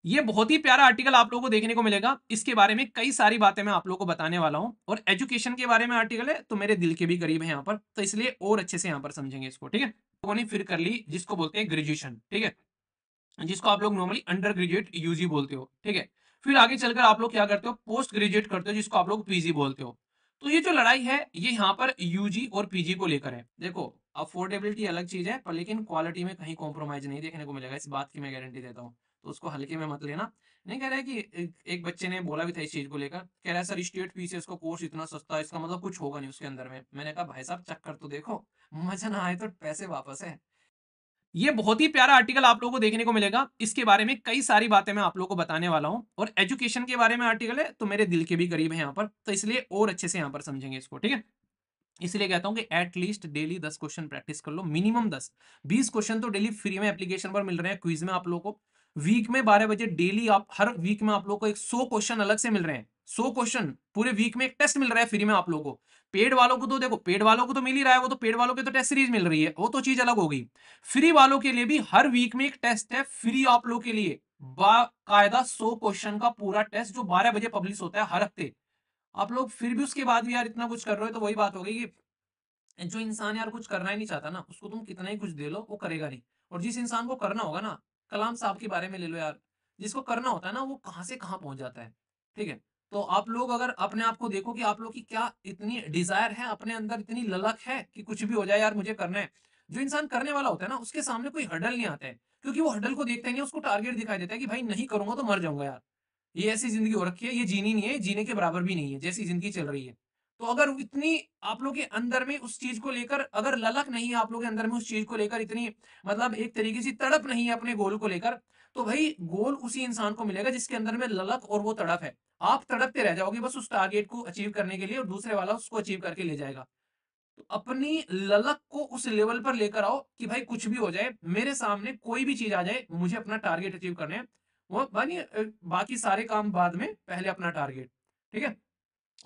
ये बहुत ही प्यारा आर्टिकल आप लोगों को देखने को मिलेगा। इसके बारे में कई सारी बातें मैं आप लोगों को बताने वाला हूं, और एजुकेशन के बारे में आर्टिकल है तो मेरे दिल के भी करीब है यहाँ पर, तो इसलिए और अच्छे से यहाँ पर समझेंगे इसको। ठीक है, लोगों ने फिर कर ली जिसको बोलते हैं ग्रेजुएशन। ठीक है, जिसको आप लोग नॉर्मली अंडर ग्रेजुएट यूजी बोलते हो। ठीक है, फिर आगे चलकर आप लोग क्या करते हो, पोस्ट ग्रेजुएट करते हो जिसको आप लोग पीजी बोलते हो। तो ये जो लड़ाई है ये यहाँ पर यूजी और पीजी को लेकर है। देखो, अफोर्डेबिलिटी अलग चीज है, पर लेकिन क्वालिटी में कहीं कॉम्प्रोमाइज नहीं देखने को मिलेगा, इस बात की मैं गारंटी देता हूँ। तो उसको हल्के में मत लेना। नहीं कह रहा है कि एक बच्चे ने बोला भी था इस चीज को लेकर, कह रहा है सर स्टेट फीस है, इसका कोर्स इतना सस्ता है, इसका मतलब कुछ होगा नहीं उसके अंदर में। मैंने कहा भाई साहब चक्कर तो देखो, मजा ना आए तो पैसे वापस है। ये बहुत ही प्यारा आर्टिकल आप लोगों को देखने को मिलेगा। इसके बारे में कई सारी बातें मैं आप लोगों को बताने वाला हूं, और एजुकेशन के बारे में आर्टिकल है तो मेरे दिल के भी करीब है यहाँ पर, तो इसलिए और अच्छे से यहाँ पर समझेंगे इसको। ठीक है, इसलिए कहता हूं कि एटलीस्ट डेली 10 क्वेश्चन प्रैक्टिस कर लो, मिनिमम 10 20 क्वेश्चन तो डेली फ्री में एप्लीकेशन पर मिल रहे हैं, क्विज में आप लोगों को। वीक में 12 बजे डेली, आप हर वीक में आप लोगों को एक 100 क्वेश्चन अलग से मिल रहे हैं। 100 क्वेश्चन पूरे वीक में, एक टेस्ट मिल रहा है फ्री में आप लोगों को। पेड वालों को तो देखो, पेड वालों को तो मिल ही रहा है, वो तो पेड वालों के तो टेस्ट सीरीज मिल रही है, वो तो चीज अलग हो गई। फ्री वालों के लिए भी हर वीक में एक टेस्ट है फ्री आप लोग के लिए, बाकायदा 100 क्वेश्चन का पूरा टेस्ट, जो 12 बजे पब्लिश होता है हर हफ्ते। आप लोग फिर भी उसके बाद भी यार इतना कुछ कर रहे हो, तो वही बात हो गई कि जो इंसान यार कुछ करना ही नहीं चाहता ना, उसको तुम कितना ही कुछ दे लो वो करेगा नहीं। और जिस इंसान को करना होगा ना, कलाम साहब के बारे में ले लो यार, जिसको करना होता है ना वो कहाँ से कहाँ पहुंच जाता है। ठीक है, तो आप लोग अगर अपने आप को देखो कि आप लोग की क्या इतनी डिजायर है, अपने अंदर इतनी ललक है कि कुछ भी हो जाए यार मुझे करना है। जो इंसान करने वाला होता है ना, उसके सामने कोई हडल नहीं आता है, क्योंकि वो हडल को देखता ही नहीं, उसको टारगेट दिखाई देता है कि भाई नहीं करूंगा तो मर जाऊंगा यार। ये ऐसी जिंदगी हो रखी है, ये जीनी नहीं है, जीने के बराबर भी नहीं है जैसी जिंदगी चल रही है। तो अगर इतनी आप लोग के अंदर में उस चीज को लेकर अगर ललक नहीं है, आप लोग के अंदर में उस चीज को लेकर इतनी मतलब एक तरीके से तड़प नहीं है अपने गोल को लेकर, तो भाई गोल उसी इंसान को मिलेगा जिसके अंदर में ललक और वो तड़प है। आप तड़पते रह जाओगे बस उस टारगेट को अचीव करने के लिए, और दूसरे वाला उसको अचीव करके ले जाएगा। तो अपनी ललक को उस लेवल पर लेकर आओ कि भाई कुछ भी हो जाए, मेरे सामने कोई भी चीज आ जाए, मुझे अपना टारगेट अचीव करना है। वो बानी बाकी सारे काम बाद में, पहले अपना टारगेट। ठीक है,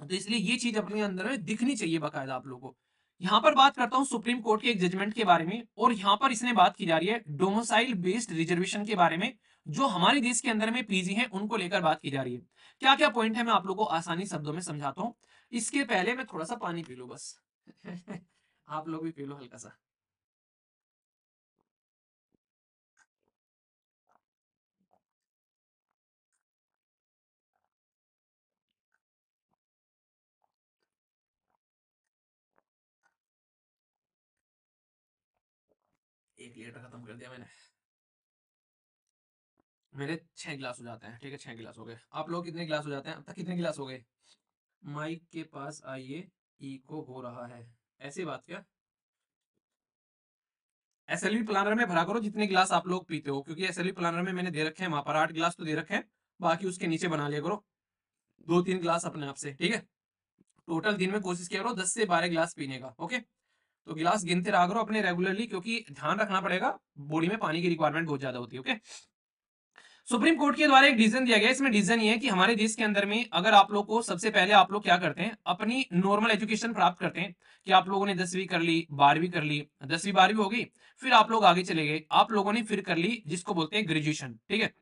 तो इसलिए ये चीज अपने अंदर में दिखनी चाहिए बाकायदा आप लोगों को। यहां पर बात करता हूं सुप्रीम कोर्ट के एक जजमेंट के बारे में, और यहां पर इसने बात की जा रही है डोमिसाइल बेस्ड रिजर्वेशन के बारे में। जो हमारे देश के अंदर में पीजी हैं उनको लेकर बात की जा रही है। क्या क्या पॉइंट है मैं आप लोगों को आसानी शब्दों में समझाता हूं। इसके पहले मैं थोड़ा सा पानी पी लूं बस। आप लोग भी पी लो हल्का सा। एक लीटर खत्म कर दिया मैंने। मेरे 6 गिलास हो जाते हैं। ठीक है, 6 गिलास हो गए। आप लोग कितने गिलास हो जाते हैं अब तक, कितने गिलास हो गए? माइक के पास आइए, इको हो रहा है। ऐसी बात क्या? एसएलवी प्लानर में भरा करो जितने गिलास आप लोग पीते हो, क्योंकि एसएलवी प्लानर में मैंने दे रखे हैं, वहां पर 8 गिलास तो दे रखे हैं। बाकी उसके नीचे बना लिया करो 2 3 गिलास अपने आप से। ठीक है, टोटल दिन में कोशिश किया करो 10 से 12 गिलास पीने का। ओके, तो गिलास गिनते रहा करो अपने रेगुलरली, क्योंकि ध्यान रखना पड़ेगा, बॉडी में पानी की रिक्वायरमेंट बहुत ज्यादा होती है। ओके, सुप्रीम कोर्ट के द्वारा एक डिसीजन दिया गया, इसमें डिसीजन ये है कि हमारे देश के अंदर में अगर आप लोग को सबसे पहले आप लोग क्या करते हैं, अपनी नॉर्मल एजुकेशन प्राप्त करते हैं, कि आप लोगों ने 10वीं कर ली, 12वीं कर ली, 10वीं 12वीं हो गई, फिर आप लोग आगे चले गए, आप लोगों ने फिर कर ली जिसको बोलते हैं ग्रेजुएशन। ठीक है,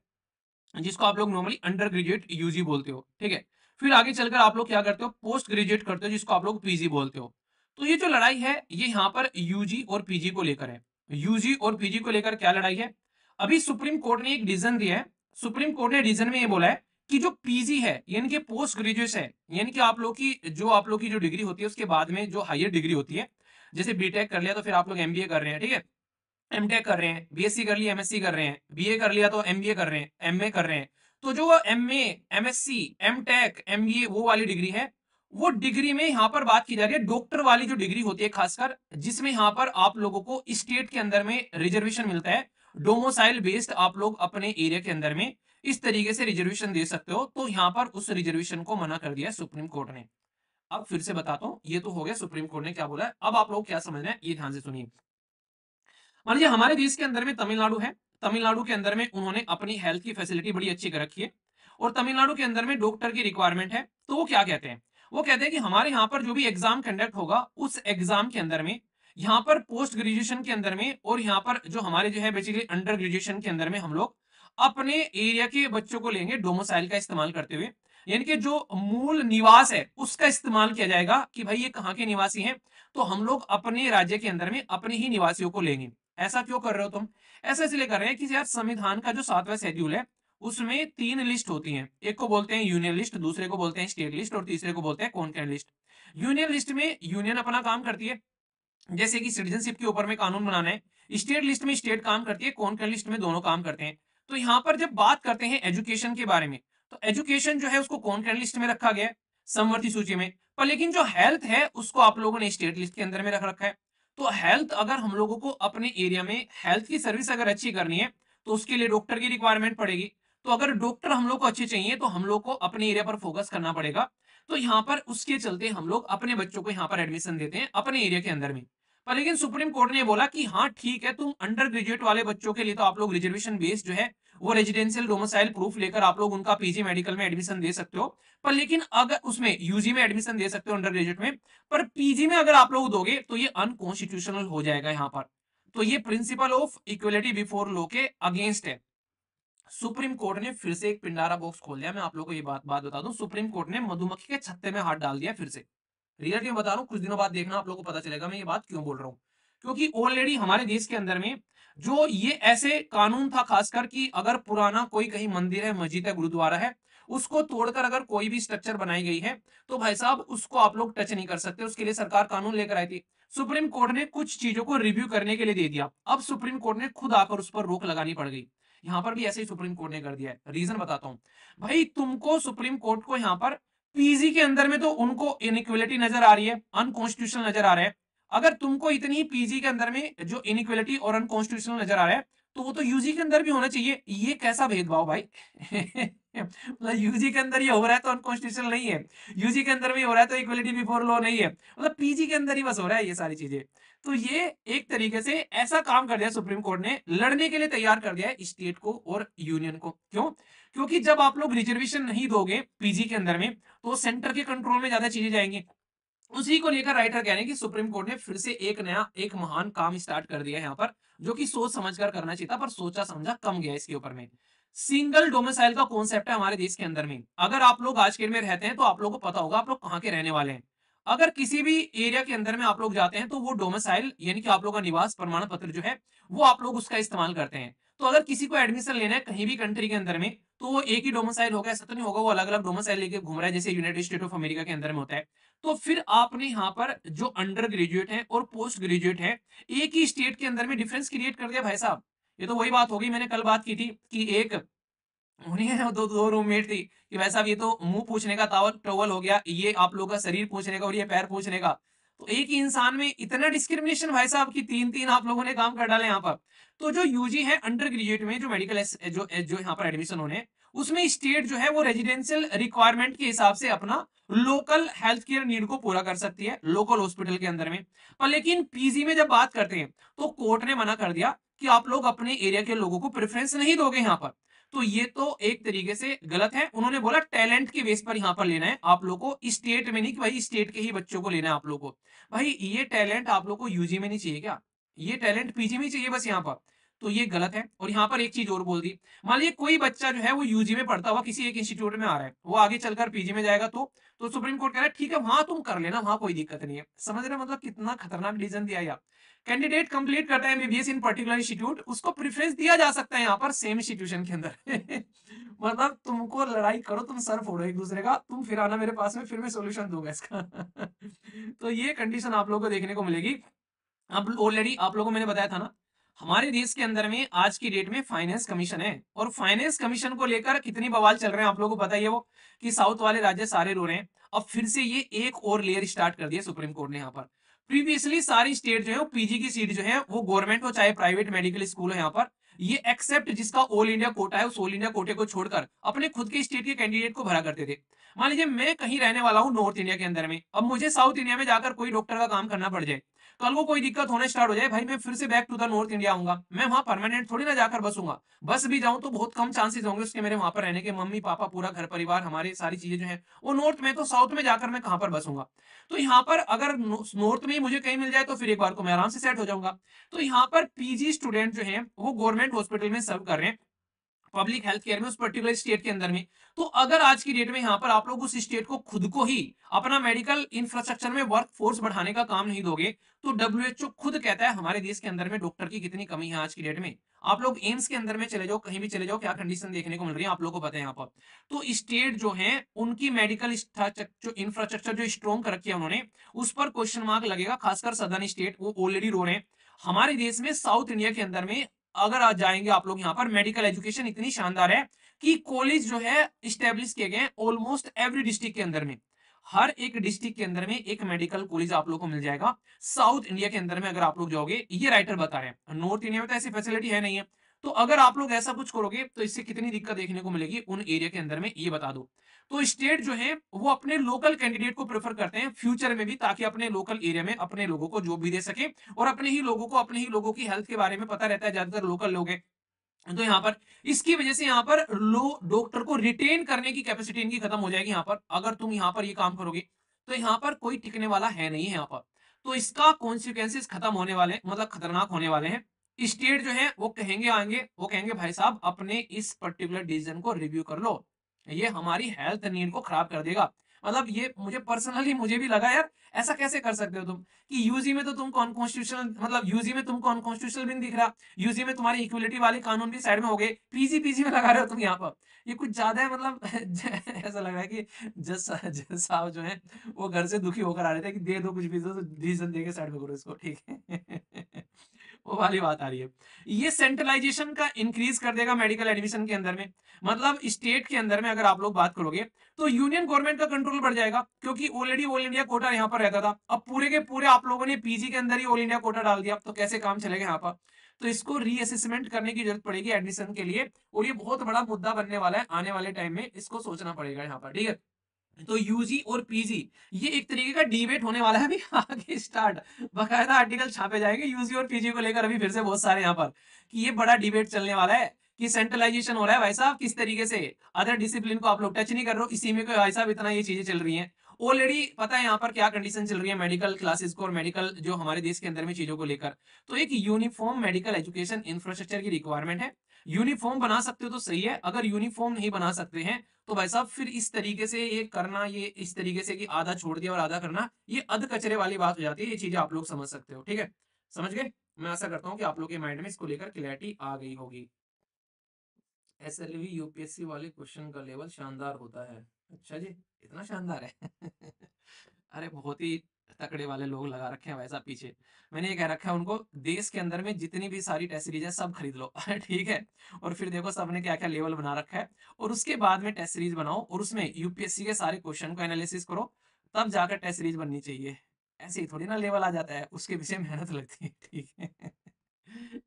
जिसको आप लोग नॉर्मली अंडर ग्रेजुएट यूजी बोलते हो। ठीक है, फिर आगे चलकर आप लोग क्या करते हो, पोस्ट ग्रेजुएट करते हो जिसको आप लोग पीजी बोलते हो। तो ये जो लड़ाई है ये यहाँ पर यूजी और पीजी को लेकर है। यूजी और पीजी को लेकर क्या लड़ाई है, अभी सुप्रीम कोर्ट ने एक डिसीजन दिया है। सुप्रीम कोर्ट ने डिसीजन में ये बोला है कि जो पीजी है यानी कि पोस्ट ग्रेजुएट है, यानी कि आप लोग की जो डिग्री होती है उसके बाद में जो हायर डिग्री होती है, जैसे बीटेक कर लिया तो फिर आप लोग एमबीए कर रहे हैं। ठीक है, एमटेक कर रहे हैं, बीएससी कर लिया एमएससी कर रहे हैं, बीए कर लिया तो एमबीए कर रहे हैं, एमए कर रहे हैं। तो जो एमए, एमएससी, एमटेक, एमबीए वो वाली डिग्री है, वो डिग्री में यहां पर बात की जा रही है डॉक्टर वाली जो डिग्री होती है खासकर, जिसमें यहां पर आप लोगों को स्टेट के अंदर में रिजर्वेशन मिलता है। डोमोसाइल बेस्ड आप लोग अपने एरिया के अंदर में इस तरीके से रिजर्वेशन दे सकते हो, तो यहां पर उस रिजर्वेशन को मना कर दिया सुप्रीम कोर्ट ने। अब फिर से बताता हूं, ये तो हो गया सुप्रीम कोर्ट ने क्या बोला है, अब आप लोग क्या समझना है ये ध्यान से सुनिए। मान लीजिए हमारे देश के अंदर में तमिलनाडु है, तमिलनाडु के अंदर में उन्होंने अपनी हेल्थ की फैसिलिटी बड़ी अच्छी कर रखी है, और तमिलनाडु के अंदर में डॉक्टर की रिक्वायरमेंट है। तो वो क्या कहते हैं, वो कहते हैं कि हमारे यहाँ पर जो भी एग्जाम कंडक्ट होगा उस एग्जाम के अंदर में, यहाँ पर पोस्ट ग्रेजुएशन के अंदर में, और यहाँ पर जो हमारे जो है बेसिकली अंडर ग्रेजुएशन के अंदर में हम लोग अपने एरिया के बच्चों को लेंगे डोमिसाइल का इस्तेमाल करते हुए, यानी कि जो मूल निवास है उसका इस्तेमाल किया जाएगा कि भाई ये कहाँ के निवासी हैं, तो हम लोग अपने राज्य के अंदर में अपने ही निवासियों को लेंगे। ऐसा क्यों कर रहे हो तुम? ऐसा इसलिए कर रहे हैं कि यार संविधान का जो 7वां शेड्यूल है उसमें 3 लिस्ट होती हैं। एक को बोलते हैं यूनियन लिस्ट, दूसरे को बोलते हैं स्टेट लिस्ट और तीसरे को बोलते हैं कॉन्करेंट लिस्ट। यूनियन लिस्ट में यूनियन अपना काम करती है, जैसे कि सिटीजनशिप के ऊपर में कानून बनाना है। स्टेट लिस्ट में स्टेट काम करती है, कॉन्करेंट लिस्ट में दोनों काम करते हैं। तो यहाँ पर जब बात करते हैं एजुकेशन के बारे में, तो एजुकेशन जो है उसको कॉन्करेंट लिस्ट में रखा गया है समवर्ती सूची में, पर लेकिन जो हेल्थ है उसको आप लोगों ने स्टेट लिस्ट के अंदर में रख रखा है। तो हेल्थ, अगर हम लोगों को अपने एरिया में हेल्थ की सर्विस अगर अच्छी करनी है तो उसके लिए डॉक्टर की रिक्वायरमेंट पड़ेगी। तो अगर डॉक्टर हम लोग को अच्छे चाहिए तो हम लोग को अपने एरिया पर फोकस करना पड़ेगा। तो यहाँ पर उसके चलते हम लोग अपने बच्चों को यहाँ पर एडमिशन देते हैं अपने एरिया के अंदर में। पर लेकिन सुप्रीम कोर्ट ने बोला कि हाँ ठीक है, तुम अंडर ग्रेजुएट वाले बच्चों के लिए तो आप लोग रिजर्वेशन बेस्ड जो है वो रेजिडेंशियल डोमिसाइल प्रूफ लेकर आप लोग उनका पीजी मेडिकल में एडमिशन दे सकते हो। पर लेकिन अगर उसमें यूजी में एडमिशन दे सकते हो अंडर ग्रेजुएट में, पर पीजी में अगर आप लोग दोगे तो ये अनकॉन्स्टिट्यूशनल हो जाएगा यहाँ पर। तो ये principle of equality before law के अगेंस्ट है। सुप्रीम कोर्ट ने फिर से एक पिंडारा बॉक्स खोल दिया। मैं आप लोगों को ये बात बता दूं, सुप्रीम कोर्ट ने मधुमक्खी के छत्ते में हाथ डाल दिया फिर से। रियलिटी में बता रहा हूँ, कुछ दिनों बाद देखना आप लोगों को पता चलेगा मैं ये बात क्यों बोल रहा हूँ। क्योंकि ऑलरेडी हमारे देश के अंदर में जो ये ऐसे कानून था, खासकर कि अगर पुराना कोई कहीं मंदिर है, मस्जिद है, गुरुद्वारा है, उसको तोड़कर अगर कोई भी स्ट्रक्चर बनाई गई है तो भाई साहब उसको आप लोग टच नहीं कर सकते। उसके लिए सरकार कानून लेकर आई थी। सुप्रीम कोर्ट ने कुछ चीजों को रिव्यू करने के लिए दे दिया। अब सुप्रीम कोर्ट ने खुद आकर उस पर रोक लगानी पड़ गई। यहां पर भी ऐसे ही सुप्रीम कोर्ट ने कर दिया है। रीजन बताता हूं भाई तुमको, सुप्रीम कोर्ट को यहाँ पर पीजी के अंदर में तो उनको इनइक्वलिटी नजर आ रही है, अनकॉन्स्टिट्यूशनल नजर आ रहा है। अगर तुमको इतनी पीजी के अंदर में जो इनइक्वलिटी और अनकॉन्स्टिट्यूशनल नजर आ रहा है तो वो तो यूजी के अंदर भी होना चाहिए। ये कैसा भेदभाव भाई? मतलब यूजी के अंदर ये हो रहा है तो अनकॉन्स्टिट्यूशनल नहीं है, यूजी के अंदर भी हो रहा है तो इक्वलिटी बिफोर लॉ नहीं है, मतलब पीजी के अंदर ही बस हो रहा है ये सारी चीजें। तो ये एक तरीके से ऐसा काम कर दिया सुप्रीम कोर्ट ने, लड़ने के लिए तैयार कर दिया है स्टेट को और यूनियन को। क्यों? क्योंकि जब आप लोग रिजर्वेशन नहीं दोगे पीजी के अंदर में तो सेंटर के कंट्रोल में ज्यादा चीजें जाएंगी। उसी को लेकर राइटर कह रहे हैं कि सुप्रीम कोर्ट ने फिर से एक नया एक महान काम स्टार्ट कर दिया है यहाँ पर, जो कि सोच समझकर करना चाहिए था पर सोचा समझा कम गया इसके ऊपर में। सिंगल डोमिसाइल का कॉन्सेप्ट है हमारे देश के अंदर में। अगर आप लोग आज के में रहते हैं तो आप लोगों को पता होगा आप लोग कहाँ के रहने वाले हैं। अगर किसी भी एरिया के अंदर में आप लोग जाते हैं तो वो डोमिसाइल यानी कि आप लोग का निवास प्रमाण पत्र जो है वो आप लोग उसका इस्तेमाल करते हैं। तो अगर किसी को एडमिशन लेना है कहीं भी कंट्री के अंदर में तो वो एक ही डोमिसाइल होगा, ऐसा तो नहीं होगा वो अलग अलग डोमिसाइल लेके घूम रहा है जैसे यूनाइटेड स्टेट ऑफ अमेरिका के अंदर में होता है। तो फिर आपने यहाँ पर जो अंडर ग्रेजुएट है और पोस्ट ग्रेजुएट है एक ही स्टेट के अंदर में डिफरेंस क्रिएट कर दिया भाई साहब। ये तो वही बात होगी, मैंने कल बात की थी कि एक उन्हीं दो दो रूममेट थी कि भाई साहब ये तो मुंह पूछने का टावल टॉवल हो गया, ये आप लोगों का शरीर पूछने का और ये पैर पूछने का। तो एक ही इंसान में इतना डिस्क्रिमिनेशन भाई साहब की तीन तीन आप लोगों ने काम कर डाले यहाँ पर। तो जो यूजी है अंडर ग्रेजुएट में जो मेडिकल जो यहाँ पर एडमिशन होने, उसमें स्टेट जो है वो रेजिडेंशियल रिक्वायरमेंट के हिसाब से अपना लोकल हेल्थ केयर नीड को पूरा कर सकती है लोकल हॉस्पिटल के अंदर में। पर लेकिन पीजी में जब बात करते हैं तो कोर्ट ने मना कर दिया कि आप लोग अपने एरिया के लोगों को प्रेफरेंस नहीं दोगे यहाँ पर। तो ये तो एक तरीके से गलत है। उन्होंने बोला टैलेंट के बेस पर यहाँ पर लेना है आप लोग को, स्टेट में नहीं कि भाई स्टेट के ही बच्चों को लेना है आप लोग को। भाई ये टैलेंट आप लोग को यूजी में नहीं चाहिए क्या? ये टैलेंट पीजी में चाहिए बस यहाँ पर। तो ये गलत है। और यहाँ पर एक चीज और बोल दी, मान लीजिए कोई बच्चा जो है वो यूजी में पढ़ता हुआ किसी एक इंस्टीट्यूट में आ रहा है, वो आगे चलकर पीजी में जाएगा तो सुप्रीम कोर्ट कह रहा है ठीक है वहां तुम कर लेना, वहां कोई दिक्कत नहीं है। समझ रहे मतलब कितना खतरनाक डिसीजन दिया यार। कैंडिडेट कंप्लीट करता है एमबीबीएस इन पर्टिकुलर इंस्टीट्यूट, उसको प्रेफरेंस दिया जा सकता है यहाँ पर सेम इंस्टीट्यूशन के अंदर। मतलब तुमको लड़ाई करो, तुम सर फोड़ो एक दूसरे का, तुम फिर आना मेरे पास में, फिर मैं सोल्यूशन दूंगा इसका। तो ये कंडीशन आप लोगों को देखने को मिलेगी। अब ऑलरेडी आप लोगों को मैंने बताया था ना, हमारे देश के अंदर में आज की डेट में फाइनेंस कमीशन है और फाइनेंस कमीशन को लेकर कितनी बवाल चल रहे हैं आप लोगों को पता ही है वो, कि साउथ वाले राज्य सारे रो रहे हैं। अब फिर से ये एक और लेयर स्टार्ट कर दिया सुप्रीम कोर्ट ने यहाँ पर। प्रीवियसली सारी स्टेट जो है वो पीजी की सीट जो है वो गवर्नमेंट हो चाहे प्राइवेट मेडिकल स्कूल हो यहाँ पर, ये एक्सेप्ट जिसका ऑल इंडिया कोटा है उस ऑल इंडिया कोटे को छोड़कर अपने खुद के स्टेट के कैंडिडेट को भरा करते थे। मान लीजिए मैं कहीं रहने वाला हूँ नॉर्थ इंडिया के अंदर में, अब मुझे साउथ इंडिया में जाकर कोई डॉक्टर का काम करना पड़ जाए, कल को कोई दिक्कत होना स्टार्ट हो जाए, भाई मैं फिर से back to the north India आऊंगा, मैं वहां परमानेंट थोड़ी ना जाकर बसूंगा। बस भी जाऊं तो बहुत कम चांसेस होंगे उसके मेरे वहां पर रहने के, मम्मी पापा पूरा घर परिवार हमारे सारी चीजें जो है वो नॉर्थ में, तो साउथ में जाकर मैं कहां पर बसूंगा? तो यहाँ पर अगर नॉर्थ में ही मुझे कहीं मिल जाए तो फिर एक बार को मैं आराम से सेट हो जाऊंगा। तो यहाँ पर पीजी स्टूडेंट जो है वो गवर्नमेंट हॉस्पिटल में सर्व कर रहे हैं, पब्लिक हेल्थ केयर में उस पर्टिकुलर स्टेट के अंदर में। तो अगर आज की डेट में यहाँ पर आप लोग उस स्टेट को खुद को ही अपना मेडिकल इंफ्रास्ट्रक्चर में वर्क फोर्स बढ़ाने का काम नहीं दोगे, तो डब्ल्यूएचओ खुद कहता है हमारे देश के अंदर में डॉक्टर की कितनी कमी है आज की डेट में। आप लोग एम्स के अंदर में चले जाओ, कहीं भी चले जाओ, क्या कंडीशन देखने को मिल रही है आप लोगों को पता है यहाँ पर। तो स्टेट जो है उनकी मेडिकल जो इंफ्रास्ट्रक्चर जो स्ट्रॉन्ग कर रखी है उन्होंने, उस पर क्वेश्चन मार्क लगेगा। खासकर सदर्न स्टेट वो ऑलरेडी रो रहे हैं। हमारे देश में साउथ इंडिया के अंदर में अगर आज जाएंगे आप लोग, यहाँ पर मेडिकल एजुकेशन इतनी शानदार है कि कॉलेज जो है स्टेब्लिश किए गए ऑलमोस्ट एवरी डिस्ट्रिक्ट के अंदर में। हर एक डिस्ट्रिक्ट के अंदर में एक मेडिकल कॉलेज आप लोग को मिल जाएगा। साउथ इंडिया के अंदर में अगर आप लोग जाओगे, ये राइटर बता रहे हैं, नॉर्थ इंडिया में तो ऐसी फैसिलिटी है नहीं है। तो अगर आप लोग ऐसा कुछ करोगे तो इससे कितनी दिक्कत देखने को मिलेगी उन एरिया के अंदर में, ये बता दो। तो स्टेट जो है वो अपने लोकल कैंडिडेट को प्रेफर करते हैं फ्यूचर में भी, ताकि अपने लोकल एरिया में अपने लोगों को जॉब भी दे सके, और अपने ही लोगों की हेल्थ के बारे में पता रहता है, ज्यादातर लोकल लोग हैं। तो यहाँ पर इसकी वजह से यहाँ पर लो डॉक्टर को रिटेन करने की कैपेसिटी इनकी खत्म हो जाएगी। यहाँ पर अगर तुम यहाँ पर ये काम करोगे तो यहाँ पर कोई टिकने वाला है नहीं है यहाँ पर। तो इसका कॉन्सिक्वेंसेस खत्म होने वाले, मतलब खतरनाक होने वाले हैं। स्टेट जो है वो कहेंगे आएंगे, वो कहेंगे भाई साहब अपने इस पर्टिकुलर डिसीजन को रिव्यू कर लो, ये हमारी हेल्थ नीड को खराब कर देगा। मतलब ये मुझे पर्सनली मुझे भी लगा यार, ऐसा कैसे कर सकते हो तुम कि यूजी में तो तुम कॉन्स्टिट्यूशनल, मतलब यूजी में तुमको अनकॉन्स्टिट्यूशनल भी नहीं दिख रहा, यूजी में तुम्हारी इक्वलिटी वाले कानून भी साइड में हो गए, पीजी पीजी में लगा रहे हो तुम यहाँ पर। ये कुछ ज्यादा है, मतलब ऐसा लग रहा है कि जज साहब जो है वो घर से दुखी होकर आ रहे थे कि दे दो कुछ भी, तो डिसीजन दे के साइड में करो इसको, ठीक है। वो वाली बात आ रही है। ये सेंट्रलाइजेशन का इंक्रीज कर देगा मेडिकल एडमिशन के अंदर में। मतलब स्टेट के अंदर में अगर आप लोग बात करोगे तो यूनियन गवर्नमेंट का कंट्रोल बढ़ जाएगा, क्योंकि ऑलरेडी ऑल इंडिया कोटा यहाँ पर रहता था। अब पूरे के पूरे आप लोगों ने पीजी के अंदर ही ऑल इंडिया कोटा डाल दिया, तो कैसे काम चलेगा यहाँ पर। तो इसको रीअसेसमेंट करने की जरूरत पड़ेगी एडमिशन के लिए, और ये बहुत बड़ा मुद्दा बनने वाला है आने वाले टाइम में, इसको सोचना पड़ेगा यहाँ पर, ठीक है। तो यूजी और पीजी ये एक तरीके का डिबेट होने वाला है अभी आगे स्टार्ट, बकायदा आर्टिकल छापे जाएंगे यूजी और पीजी को लेकर अभी फिर से बहुत सारे यहाँ पर, कि ये बड़ा डिबेट चलने वाला है कि सेंट्रलाइजेशन हो रहा है भाई साहब किस तरीके से, अदर डिसिप्लिन को आप लोग टच नहीं कर रहे हो, इसी में भाई साहब इतना ये चीजें चल रही हैं। ऑलरेडी पता है यहाँ पर क्या कंडीशन चल रही है मेडिकल क्लासेस को और मेडिकल जो हमारे देश के अंदर में चीजों को लेकर। तो एक यूनिफॉर्म मेडिकल एजुकेशन इंफ्रास्ट्रक्चर की रिक्वायरमेंट है। यूनिफॉर्म बना सकते हो तो सही है, अगर यूनिफॉर्म नहीं बना सकते हैं तो भाई साहब फिर इस तरीके से ये करना, ये इस तरीके से कि आधा छोड़ दिया और आधा करना, ये अध कचरे वाली बात हो जाती है। ये चीजें आप लोग समझ सकते हो, ठीक है, समझ गए। मैं आशा करता हूँ कि आप लोग के माइंड में इसको लेकर क्लैरिटी आ गई होगी। एसएलवी यूपीएससी वाले क्वेश्चन का लेवल शानदार होता है। अच्छा जी, इतना शानदार है। अरे बहुत ही तकड़े वाले लोग लगा रखे हैं वैसा पीछे। मैंने ये कह रखा है उनको, देश के अंदर में जितनी भी सारी टेस्ट सीरीज है सब खरीद लो। ठीक है, और फिर देखो सबने क्या क्या लेवल बना रखा है, और उसके बाद में टेस्ट सीरीज बनाओ और उसमें यूपीएससी के सारे क्वेश्चन को एनालिसिस करो, तब जाकर टेस्ट सीरीज बननी चाहिए। ऐसे ही थोड़ी ना लेवल आ जाता है, उसके पीछे मेहनत लगती है, ठीक है।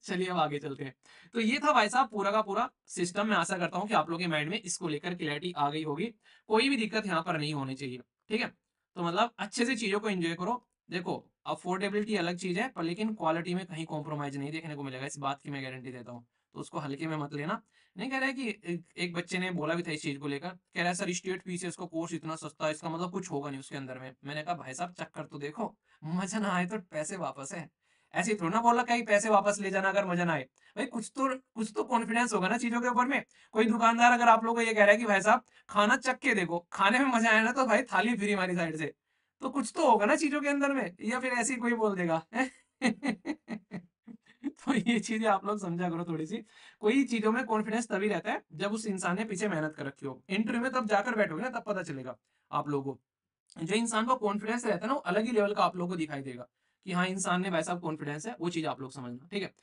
चलिए अब आगे चलते हैं। तो ये था भाई साहब पूरा का पूरा सिस्टम। मैं आशा करता हूँ कि आप लोगों के माइंड में इसको लेकर क्लैरिटी आ गई होगी, कोई भी दिक्कत यहाँ पर नहीं होनी चाहिए, ठीक है। तो मतलब अच्छे से चीजों को एंजॉय करो। देखो अफोर्डेबिलिटी अलग चीज है, पर लेकिन क्वालिटी में कहीं कॉम्प्रोमाइज नहीं देखने को मिलेगा, इस बात की मैं गारंटी देता हूँ। तो उसको हल्के में मत लेना। नहीं कह रहा है कि एक बच्चे ने बोला भी था इस चीज को लेकर, कह रहा है सर स्टेट फीस है, इसका कोर्स इतना सस्ता है, इसका मतलब कुछ होगा नहीं उसके अंदर में। मैंने कहा भाई साहब चक्कर तो देखो, मजा ना आए तो पैसे वापस है। ऐसे ही थोड़ा ना बोला कहीं पैसे वापस ले जाना अगर मजा ना आए। भाई कुछ तो कॉन्फिडेंस होगा ना चीजों के ऊपर में। कोई दुकानदार अगर आप लोगों को ये कह रहा है कि भाई साहब खाना चख के देखो, खाने में मजा आया ना तो भाई थाली फ्री हमारी साइड से, तो कुछ तो होगा ना चीजों के अंदर में, या फिर ऐसे ही कोई बोल देगा। तो ये चीजें आप लोग समझा करो थोड़ी सी। कोई चीजों में कॉन्फिडेंस तभी रहता है जब उस इंसान ने पीछे मेहनत कर रखी हो। इंटरव्यू में तब जाकर बैठोगे ना, तब पता चलेगा आप लोगों को। जो इंसान का कॉन्फिडेंस रहता है ना, वो अलग ही लेवल का आप लोगों को दिखाई देगा कि हाँ इंसान ने वैसा कॉन्फिडेंस है, वो चीज आप लोग समझना, ठीक है।